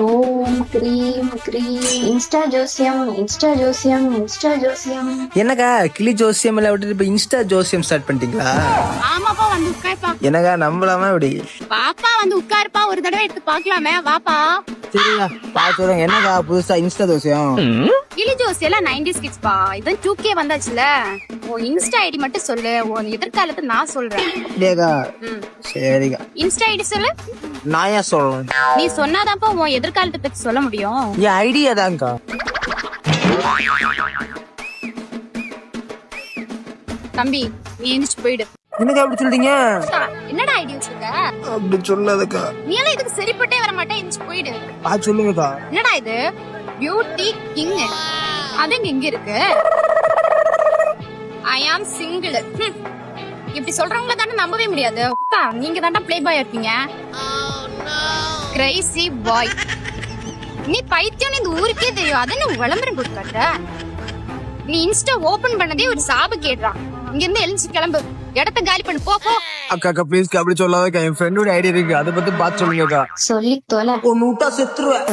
ஓம் cream cream Insta ஜோசியம் Insta ஜோசியம் Insta ஜோசியம். என்னக்கா கிளி ஜோசியம் எல்லாம் விட்டுட்டு இப்ப இன்ஸ்டா ஜோசியம் ஸ்டார்ட் பண்ணிட்டீங்களா? ஆமாப்பா வந்து உட்காருப்பா. என்னக்கா நம்பலாமா இப்படி? பாப்பா வந்து உட்காருப்பா, ஒரு தடவை எடுத்து பாக்கலாமே, வாப்பா. சரிக்கா பார்த்து சொல்லுங்க. என்னக்கா புதுசா இன்ஸ்டா ஜோசியம்? கிளி ஜோசி எல்லாம் 90s கிட்ஸ் பா. இதான் 2K வந்தாச்சுல. உன் இன்ஸ்டா ஐடி மட்டும் சொல்லு, உன் எதிர்காலத்தை நான் சொல்றேன். இல்லையாக்கா? சரிக்கா. இன்ஸ்டா ஐடி சொல்லு. நான் ஏன் சொல்லணும்? நீ சொன்னாதான்ப்பா உன் எதிர்காலத்தை பத்தி சொல்ல முடியும். என் ஐடியா தான்க்கா. தம்பி நீ எந்திரிச்சு போயிடு. என்னக்கா அப்படி சொல்றீங்க? என்னடா ஐடி வச்சிருக்க? அப்படி சொல்லாதக்கா. நீ எல்லாம் இதுக்கு சரிப்பட்டே வர மாட்டே, எந்திரிச்சு போயிடு. சொல்லுங்கக்கா. என்னடா இது பியூட்டி கிங், அது எங்க இருக்கு? ஐ ஆம் சிங்கிள். இப்படி சொல்றவங்கள தானே நம்பவே முடியாது. அக்கா நீங்க தானே பிளே பாய் இருப்பீங்க. கிரேசி பாய். நீ பைத்தியம், இந்த ஊருக்கே தெரியும். அத நீ விளம்பரம் கொடுக்காட்ட. நீ இன்ஸ்டா ஓபன் பண்ணதே ஒரு சாப கேட்றான். இங்க இருந்து எழுந்து கிளம்பு, இடத்த காலி பண்ணு, போ போ. அக்கா ப்ளீஸ் அப்படி சொல்லாதக்கா. என் ஃப்ரெண்டோட ஐடியா இருக்கு, அதை பத்தி பார்த்து சொல்லுங்கக்கா. சொல்லி தொலை. ஒன்னு விட்டா செத்துருவேன்.